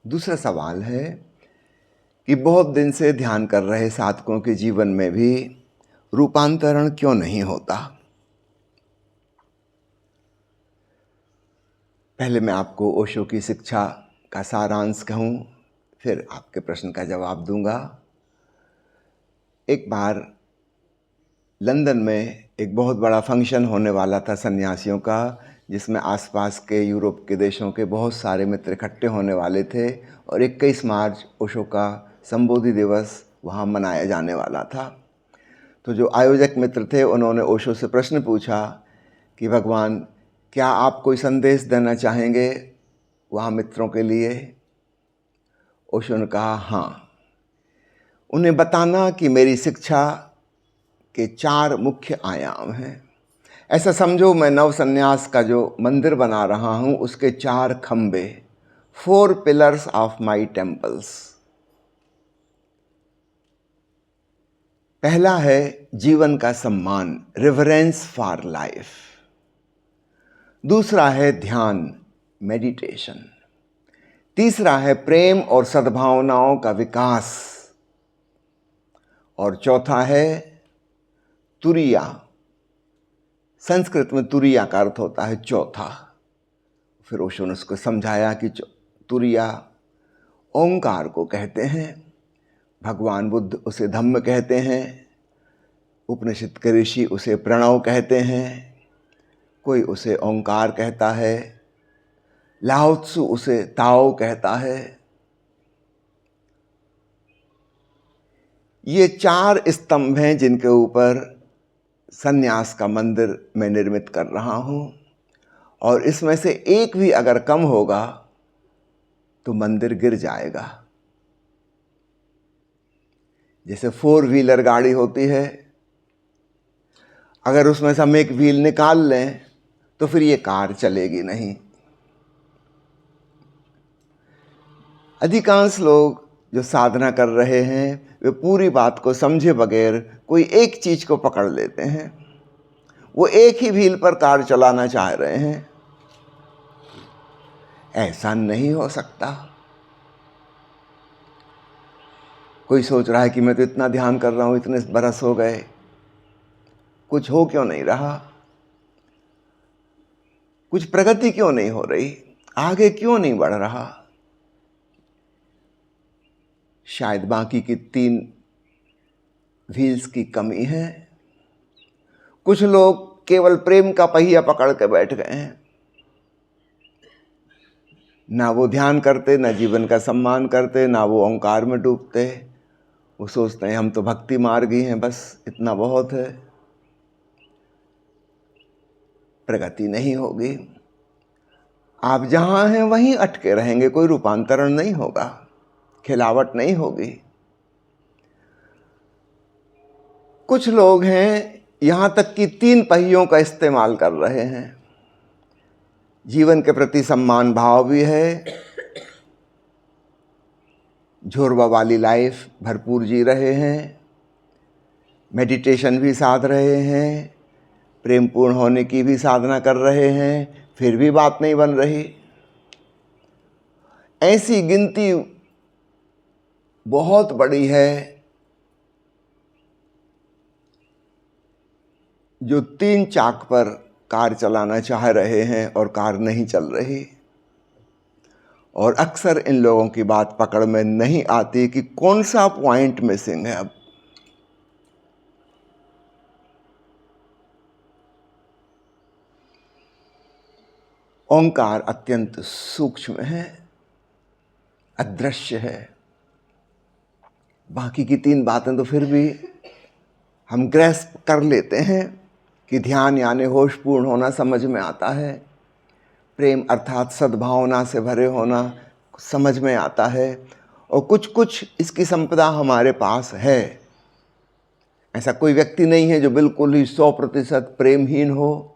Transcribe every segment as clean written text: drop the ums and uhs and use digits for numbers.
दूसरा सवाल है कि बहुत दिन से ध्यान कर रहे साधकों के जीवन में भी रूपांतरण क्यों नहीं होता। पहले मैं आपको ओशो की शिक्षा का सारांश कहूँ, फिर आपके प्रश्न का जवाब दूंगा। एक बार लंदन में एक बहुत बड़ा फंक्शन होने वाला था सन्यासियों का, जिसमें आसपास के यूरोप के देशों के बहुत सारे मित्र इकट्ठे होने वाले थे और 21 मार्च ओशो का संबोधि दिवस वहाँ मनाया जाने वाला था। तो जो आयोजक मित्र थे उन्होंने ओशो से प्रश्न पूछा कि भगवान, क्या आप कोई संदेश देना चाहेंगे वहाँ मित्रों के लिए। ओशो ने कहा हाँ, उन्हें बताना कि मेरी शिक्षा के 4 मुख्य आयाम हैं। ऐसा समझो मैं नव संन्यास का जो मंदिर बना रहा हूँ उसके 4 खंबे, 4 पिलर्स ऑफ माई टेम्पल्स। पहला है जीवन का सम्मान, रिवरेंस फॉर लाइफ। दूसरा है ध्यान, मेडिटेशन। तीसरा है प्रेम और सद्भावनाओं का विकास। और चौथा है तुरिया। संस्कृत में तुरिया का अर्थ होता है चौथा। फिर ओशो ने उसको समझाया कि तुरिया ओंकार को कहते हैं, भगवान बुद्ध उसे धम्म कहते हैं, उपनिषद के ऋषि उसे प्रणव कहते हैं, कोई उसे ओंकार कहता है, लाओ त्सु उसे ताओ कहता है। ये 4 स्तंभ हैं जिनके ऊपर सन्यास का मंदिर मैं निर्मित कर रहा हूँ, और इसमें से एक भी अगर कम होगा तो मंदिर गिर जाएगा। जैसे 4 व्हीलर गाड़ी होती है, अगर उसमें से हम एक व्हील निकाल लें तो फिर ये कार चलेगी नहीं। अधिकांश लोग जो साधना कर रहे हैं वे पूरी बात को समझे बगैर कोई एक चीज को पकड़ लेते हैं। वो एक ही व्हील पर कार चलाना चाह रहे हैं। ऐसा नहीं हो सकता। कोई सोच रहा है कि मैं तो इतना ध्यान कर रहा हूं, इतने बरस हो गए, कुछ हो क्यों नहीं रहा, कुछ प्रगति क्यों नहीं हो रही, आगे क्यों नहीं बढ़ रहा। शायद बाकी की 3 व्हील्स की कमी है। कुछ लोग केवल प्रेम का पहिया पकड़ के बैठ गए हैं। ना वो ध्यान करते, ना जीवन का सम्मान करते, ना वो ओंकार में डूबते। वो सोचते हैं हम तो भक्ति मार्गी हैं, बस इतना बहुत है। प्रगति नहीं होगी। आप जहां हैं वहीं अटके रहेंगे, कोई रूपांतरण नहीं होगा, खिलावट नहीं होगी। कुछ लोग हैं यहां तक कि 3 पहियों का इस्तेमाल कर रहे हैं। जीवन के प्रति सम्मान भाव भी है, झोरवा वाली लाइफ भरपूर जी रहे हैं, मेडिटेशन भी साध रहे हैं, प्रेम पूर्ण होने की भी साधना कर रहे हैं, फिर भी बात नहीं बन रही। ऐसी गिनती बहुत बड़ी है जो 3 चाक पर कार चलाना चाह रहे हैं और कार नहीं चल रही। और अक्सर इन लोगों की बात पकड़ में नहीं आती कि कौन सा पॉइंट मिसिंग है। अब ओंकार अत्यंत सूक्ष्म है, अदृश्य है। बाकी की 3 बातें तो फिर भी हम ग्रैस्प कर लेते हैं कि ध्यान यानी होशपूर्ण होना समझ में आता है, प्रेम अर्थात सद्भावना से भरे होना समझ में आता है, और कुछ कुछ इसकी संपदा हमारे पास है। ऐसा कोई व्यक्ति नहीं है जो बिल्कुल ही 100% प्रेमहीन हो,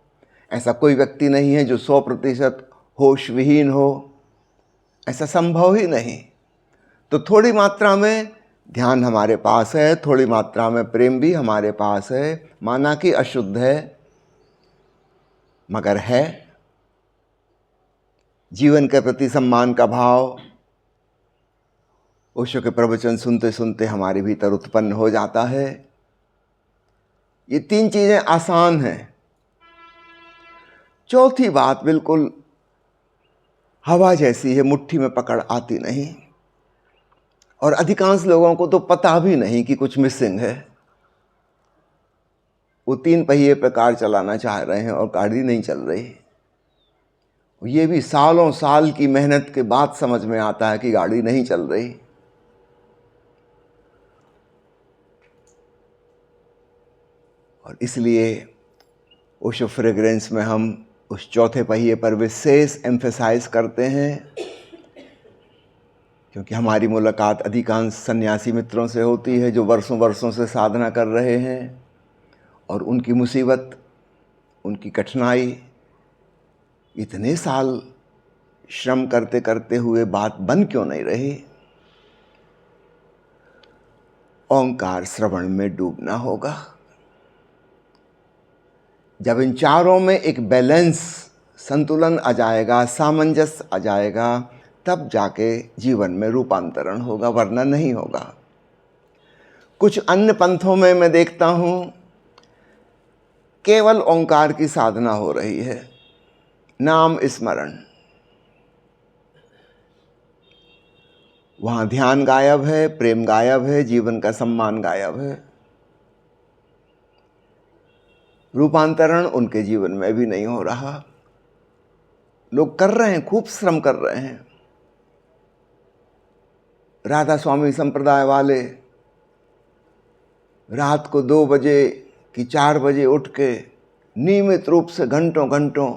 ऐसा कोई व्यक्ति नहीं है जो 100% होश विहीन हो, ऐसा संभव ही नहीं। तो थोड़ी मात्रा में ध्यान हमारे पास है, थोड़ी मात्रा में प्रेम भी हमारे पास है, माना कि अशुद्ध है मगर है। जीवन के प्रति सम्मान का भाव, ओशो के प्रवचन सुनते सुनते हमारे भीतर उत्पन्न हो जाता है। ये 3 चीज़ें आसान हैं। चौथी बात बिल्कुल हवा जैसी है, मुट्ठी में पकड़ आती नहीं, और अधिकांश लोगों को तो पता भी नहीं कि कुछ मिसिंग है। वो 3 पहिए पे कार चलाना चाह रहे हैं और गाड़ी नहीं चल रही। ये भी सालों साल की मेहनत के बाद समझ में आता है कि गाड़ी नहीं चल रही। और इसलिए ओशो फ्रेग्रेंस में हम उस चौथे पहिए पर विशेष एम्फेसाइज करते हैं, क्योंकि हमारी मुलाकात अधिकांश सन्यासी मित्रों से होती है जो वर्षों वर्षों से साधना कर रहे हैं, और उनकी मुसीबत, उनकी कठिनाई, इतने साल श्रम करते करते हुए बात बन क्यों नहीं रही? ओंकार श्रवण में डूबना होगा। जब इन चारों में एक बैलेंस, संतुलन आ जाएगा, सामंजस्य आ जाएगा, तब जाके जीवन में रूपांतरण होगा, वरना नहीं होगा। कुछ अन्य पंथों में मैं देखता हूं केवल ओंकार की साधना हो रही है, नाम स्मरण। वहां ध्यान गायब है, प्रेम गायब है, जीवन का सम्मान गायब है। रूपांतरण उनके जीवन में भी नहीं हो रहा। लोग कर रहे हैं, खूब श्रम कर रहे हैं। राधा स्वामी संप्रदाय वाले रात को 2 बजे कि 4 बजे उठ के नियमित रूप से घंटों घंटों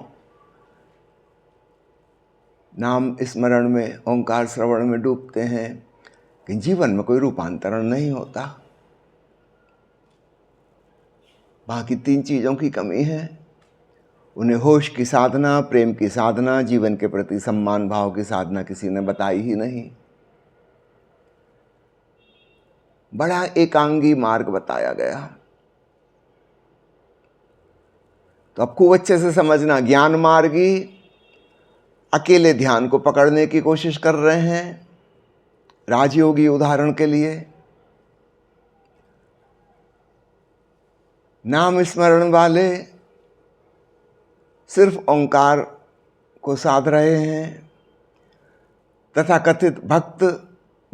नाम स्मरण में, ओंकार श्रवण में डूबते हैं, कि जीवन में कोई रूपांतरण नहीं होता। बाकी 3 चीज़ों की कमी है। उन्हें होश की साधना, प्रेम की साधना, जीवन के प्रति सम्मान भाव की साधना किसी ने बताई ही नहीं। बड़ा एकांगी मार्ग बताया गया। तो अब खूब अच्छे से समझना, ज्ञान मार्गी अकेले ध्यान को पकड़ने की कोशिश कर रहे हैं। राजयोगी उदाहरण के लिए नाम स्मरण वाले सिर्फ ओंकार को साध रहे हैं। तथाकथित भक्त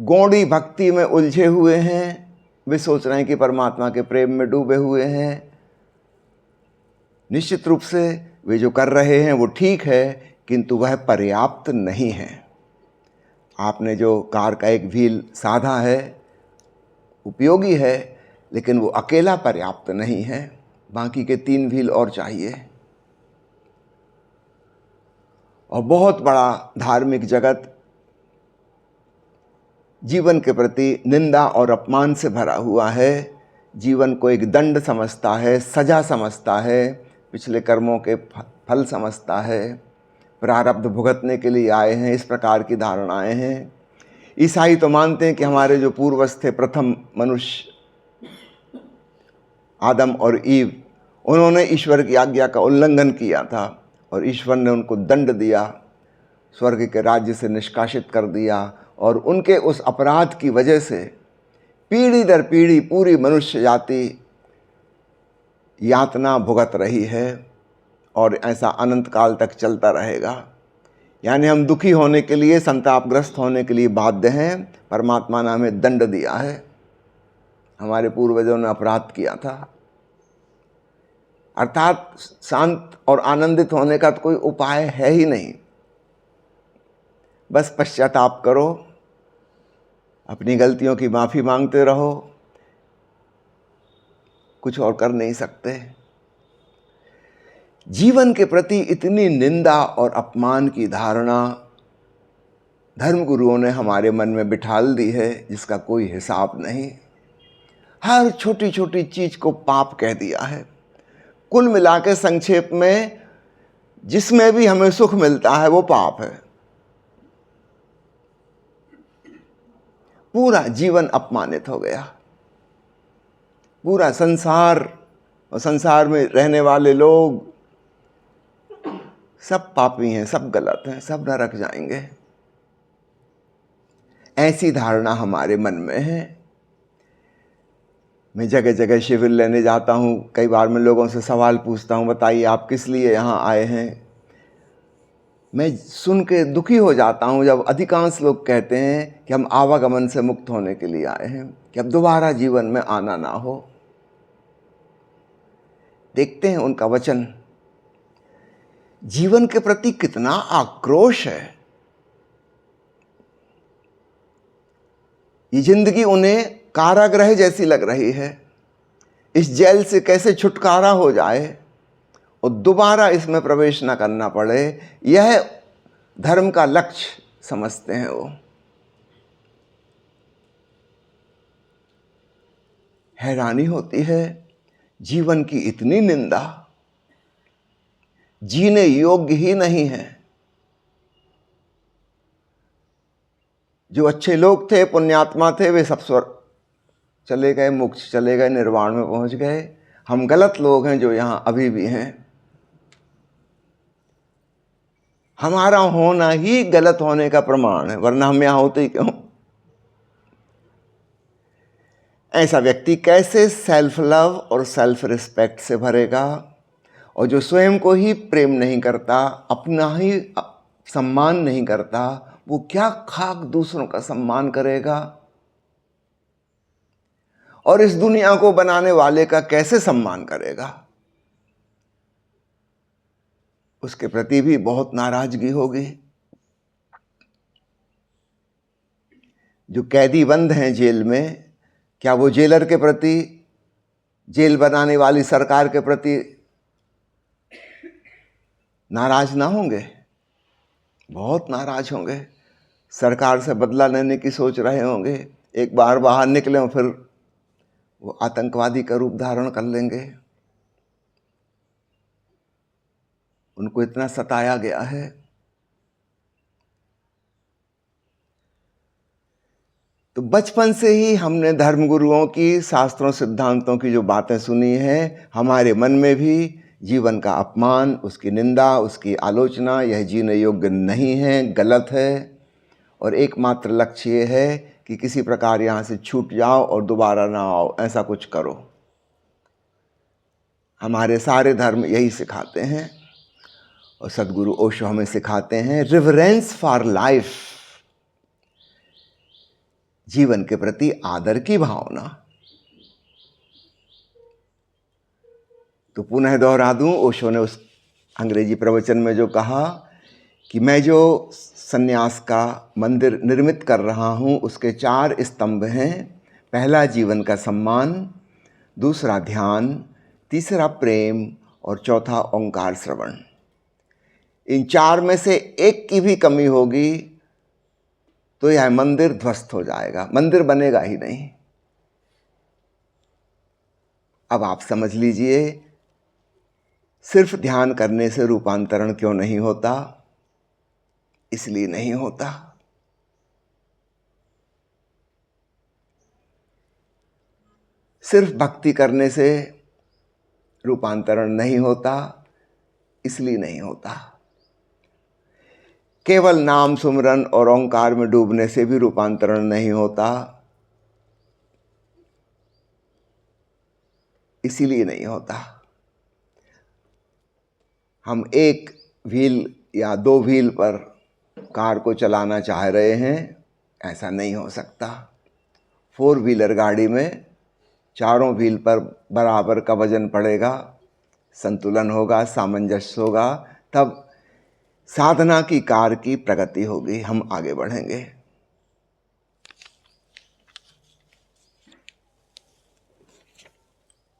गौड़ी भक्ति में उलझे हुए हैं। वे सोच रहे हैं कि परमात्मा के प्रेम में डूबे हुए हैं। निश्चित रूप से वे जो कर रहे हैं वो ठीक है, किंतु वह पर्याप्त नहीं है। आपने जो कार का एक व्हील साधा है, उपयोगी है, लेकिन वो अकेला पर्याप्त नहीं है। बाकी के 3 व्हील और चाहिए। और बहुत बड़ा धार्मिक जगत जीवन के प्रति निंदा और अपमान से भरा हुआ है। जीवन को एक दंड समझता है, सजा समझता है, पिछले कर्मों के फल समझता है, प्रारब्ध भुगतने के लिए आए हैं, इस प्रकार की धारणाएं हैं। ईसाई तो मानते हैं कि हमारे जो पूर्वज थे, प्रथम मनुष्य आदम और ईव, उन्होंने ईश्वर की आज्ञा का उल्लंघन किया था और ईश्वर ने उनको दंड दिया, स्वर्ग के राज्य से निष्कासित कर दिया। और उनके उस अपराध की वजह से पीढ़ी दर पीढ़ी पूरी मनुष्य जाति यातना भुगत रही है, और ऐसा अनंत काल तक चलता रहेगा। यानी हम दुखी होने के लिए, संतापग्रस्त होने के लिए बाध्य हैं। परमात्मा ने हमें दंड दिया है। हमारे पूर्वजों ने अपराध किया था। अर्थात शांत और आनंदित होने का तो कोई उपाय है ही नहीं। बस पश्चाताप करो, अपनी गलतियों की माफ़ी मांगते रहो, कुछ और कर नहीं सकते। जीवन के प्रति इतनी निंदा और अपमान की धारणा धर्मगुरुओं ने हमारे मन में बिठाल दी है, जिसका कोई हिसाब नहीं। हर छोटी छोटी चीज को पाप कह दिया है। कुल मिला के संक्षेप में, जिसमें भी हमें सुख मिलता है वो पाप है। पूरा जीवन अपमानित हो गया। पूरा संसार और संसार में रहने वाले लोग सब पापी हैं, सब गलत हैं, सब नरक जाएंगे। ऐसी धारणा हमारे मन में है। मैं जगह जगह शिविर लेने जाता हूँ, कई बार मैं लोगों से सवाल पूछता हूँ, बताइए आप किस लिए यहाँ आए हैं। मैं सुन के दुखी हो जाता हूँ जब अधिकांश लोग कहते हैं कि हम आवागमन से मुक्त होने के लिए आए हैं, कि अब दोबारा जीवन में आना ना हो। देखते हैं उनका वचन, जीवन के प्रति कितना आक्रोश है। ये जिंदगी उन्हें कारागृह जैसी लग रही है। इस जेल से कैसे छुटकारा हो जाए और दोबारा इसमें प्रवेश न करना पड़े, यह धर्म का लक्ष्य समझते हैं वो। हैरानी होती है, जीवन की इतनी निंदा, जीने योग्य ही नहीं है। जो अच्छे लोग थे, पुण्यात्मा थे, वे सब स्वर्ग चले गए, मोक्ष चले गए, निर्वाण में पहुंच गए। हम गलत लोग हैं जो यहाँ अभी भी हैं। हमारा होना ही गलत होने का प्रमाण है, वरना हम यहाँ होते ही क्यों। ऐसा व्यक्ति कैसे सेल्फ लव और सेल्फ रिस्पेक्ट से भरेगा? और जो स्वयं को ही प्रेम नहीं करता, अपना ही सम्मान नहीं करता, वो क्या खाक दूसरों का सम्मान करेगा? और इस दुनिया को बनाने वाले का कैसे सम्मान करेगा? उसके प्रति भी बहुत नाराजगी होगी। जो कैदी बंद हैं जेल में, क्या वो जेलर के प्रति, जेल बनाने वाली सरकार के प्रति नाराज ना होंगे? बहुत नाराज होंगे। सरकार से बदला लेने की सोच रहे होंगे। एक बार बाहर निकले और फिर वो आतंकवादी का रूप धारण कर लेंगे। उनको इतना सताया गया है। तो बचपन से ही हमने धर्मगुरुओं की, शास्त्रों सिद्धांतों की जो बातें सुनी हैं, हमारे मन में भी जीवन का अपमान, उसकी निंदा, उसकी आलोचना, यह जीने योग्य नहीं है, गलत है, और एकमात्र लक्ष्य ये है कि किसी प्रकार यहाँ से छूट जाओ और दोबारा ना आओ, ऐसा कुछ करो। हमारे सारे धर्म यही सिखाते हैं। और सदगुरु ओशो हमें सिखाते हैं रिवरेंस फॉर लाइफ, जीवन के प्रति आदर की भावना। तो पुनः दोहरा दूं, ओशो ने उस अंग्रेजी प्रवचन में जो कहा कि मैं जो सन्यास का मंदिर निर्मित कर रहा हूं, उसके 4 स्तंभ हैं। पहला जीवन का सम्मान, दूसरा ध्यान, तीसरा प्रेम और चौथा ओंकार श्रवण। इन 4 में से एक की भी कमी होगी तो यह मंदिर ध्वस्त हो जाएगा, मंदिर बनेगा ही नहीं। अब आप समझ लीजिए, सिर्फ ध्यान करने से रूपांतरण क्यों नहीं होता? इसलिए नहीं होता, सिर्फ भक्ति करने से रूपांतरण नहीं होता, इसलिए नहीं होता, केवल नाम सुमरन और ओंकार में डूबने से भी रूपांतरण नहीं होता, इसीलिए नहीं होता। हम एक व्हील या 2 व्हील पर कार को चलाना चाह रहे हैं, ऐसा नहीं हो सकता। 4 व्हीलर गाड़ी में चारों व्हील पर बराबर का वजन पड़ेगा, संतुलन होगा, सामंजस्य होगा, तब साधना की कार की प्रगति होगी, हम आगे बढ़ेंगे।